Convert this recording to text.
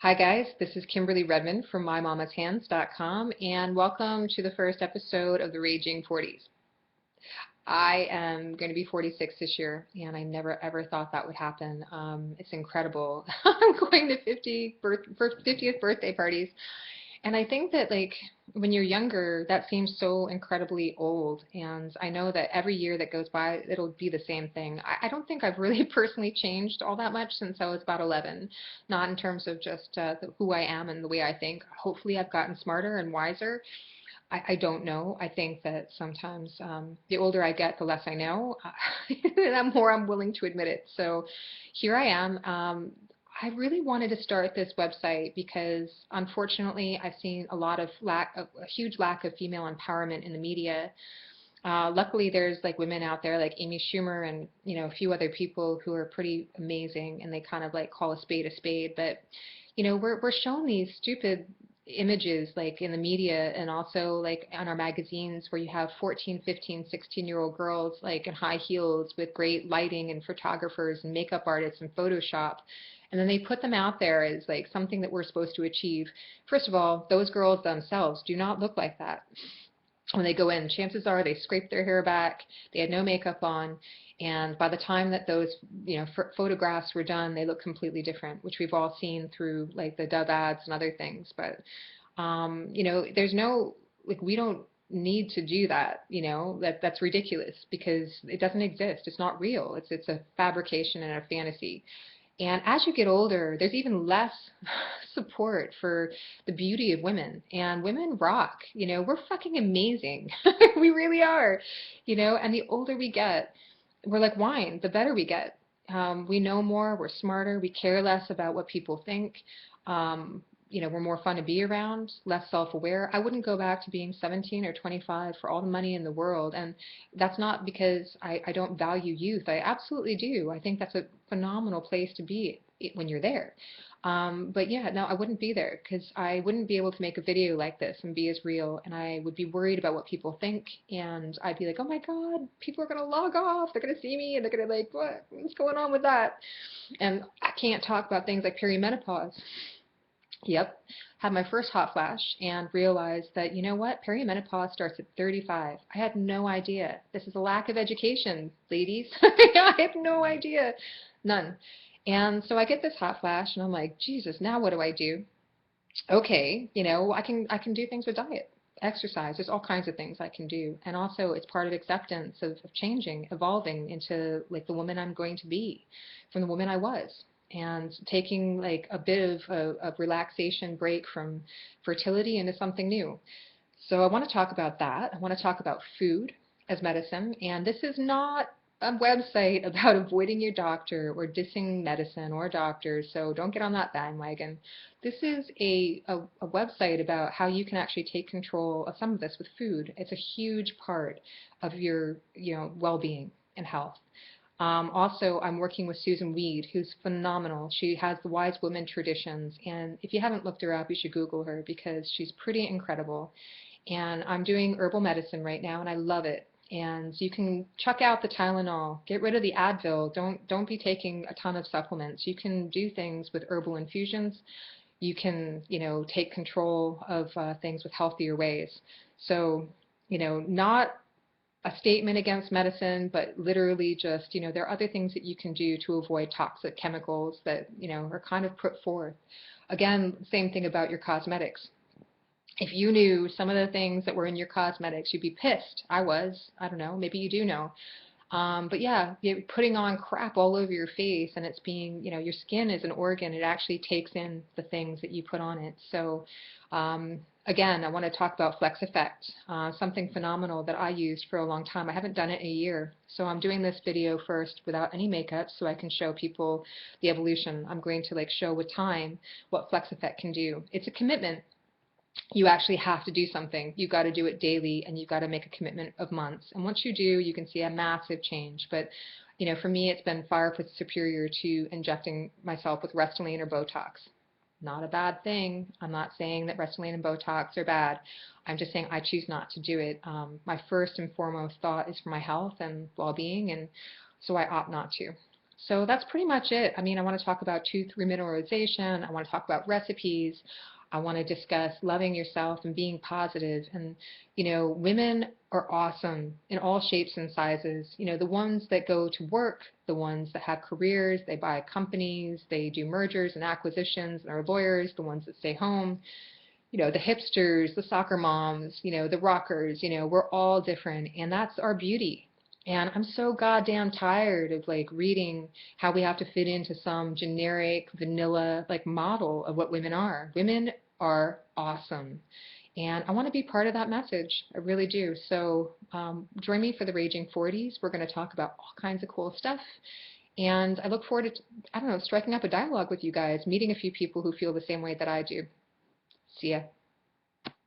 Hi guys, this is Kimberly Redmond from MyMamasHands.com and welcome to the first episode of the Raging 40's. I am going to be 46 this year and I never ever thought that would happen. It's incredible. I'm going to 50th birthday parties, and I think that like when you're younger, that seems so incredibly old. And I know that every year that goes by, it'll be the same thing. I don't think I've really personally changed all that much since I was about 11, not in terms of just who I am and the way I think. Hopefully, I've gotten smarter and wiser. I don't know. I think that sometimes the older I get, the less I know, and the more I'm willing to admit it. So here I am. I really wanted to start this website because unfortunately I've seen a huge lack of female empowerment in the media. Luckily, there's like women out there like Amy Schumer and a few other people who are pretty amazing, and they kind of like call a spade a spade. But we're shown these stupid images like in the media and also like on our magazines where you have 14, 15, 16-year-old girls like in high heels with great lighting and photographers and makeup artists and Photoshop. And then they put them out there as like something that we're supposed to achieve. First of all, those girls themselves do not look like that. When they go in, chances are they scraped their hair back, they had no makeup on, and by the time that those photographs were done, they look completely different, which we've all seen through like the Dove ads and other things. But there's no like we don't need to do that. That's ridiculous because it doesn't exist. It's not real. It's a fabrication and a fantasy. And as you get older, there's even less support for the beauty of women. And women rock. We're fucking amazing. We really are. And the older we get, we're like wine, the better we get. We know more, we're smarter, we care less about what people think. We're more fun to be around, less self-aware. I wouldn't go back to being 17 or 25 for all the money in the world. And that's not because I don't value youth. I absolutely do. I think that's a phenomenal place to be when you're there. But yeah, no, I wouldn't be there because I wouldn't be able to make a video like this and be as real. And I would be worried about what people think. And I'd be like, oh my God, people are going to log off. They're going to see me and they're going to like, what's going on with that? And I can't talk about things like perimenopause. Yep. Had my first hot flash and realized that, you know what, perimenopause starts at 35. I had no idea. This is a lack of education, ladies. I had no idea. None. And so I get this hot flash and I'm like, Jesus, now what do I do? Okay, I can do things with diet, exercise. There's all kinds of things I can do. And also it's part of acceptance of changing, evolving into like the woman I'm going to be from the woman I was, and taking like a bit of a relaxation break from fertility into something new. So I want to talk about that. I want to talk about food as medicine. And this is not a website about avoiding your doctor or dissing medicine or doctors, so don't get on that bandwagon. This is a website about how you can actually take control of some of this with food. It's a huge part of your well-being and health. Also, I'm working with Susan Weed, who's phenomenal. She has the Wise Women traditions, and if you haven't looked her up, you should Google her because she's pretty incredible. And I'm doing herbal medicine right now, and I love it. And you can chuck out the Tylenol, get rid of the Advil. Don't be taking a ton of supplements. You can do things with herbal infusions. You can, take control of things with healthier ways. So, not a statement against medicine, but literally just, there are other things that you can do to avoid toxic chemicals that, are kind of put forth. Again, same thing about your cosmetics. If you knew some of the things that were in your cosmetics, you'd be pissed. I was. I don't know. Maybe you do know. But yeah, you're putting on crap all over your face, and it's being, your skin is an organ. It actually takes in the things that you put on it. So again, I want to talk about Flex Effect, something phenomenal that I used for a long time. I haven't done it in a year. So I'm doing this video first without any makeup so I can show people the evolution. I'm going to like show with time what Flex Effect can do. It's a commitment. You actually have to do something. You've got to do it daily, and you've got to make a commitment of months. And once you do, you can see a massive change. But, for me, it's been far superior to injecting myself with Restylane or Botox. Not a bad thing. I'm not saying that Restylane and Botox are bad. I'm just saying I choose not to do it. My first and foremost thought is for my health and well-being, and so I opt not to. So that's pretty much it. I mean, I want to talk about tooth remineralization. I want to talk about recipes. I want to discuss loving yourself and being positive. And, women are awesome in all shapes and sizes. The ones that go to work, the ones that have careers, they buy companies, they do mergers and acquisitions and are lawyers, the ones that stay home, the hipsters, the soccer moms, the rockers, we're all different. And that's our beauty. And I'm so goddamn tired of like reading how we have to fit into some generic vanilla like model of what women are. Women are awesome. And I want to be part of that message. I really do. So join me for the Raging 40s. We're going to talk about all kinds of cool stuff. And I look forward to, I don't know, striking up a dialogue with you guys, meeting a few people who feel the same way that I do. See ya.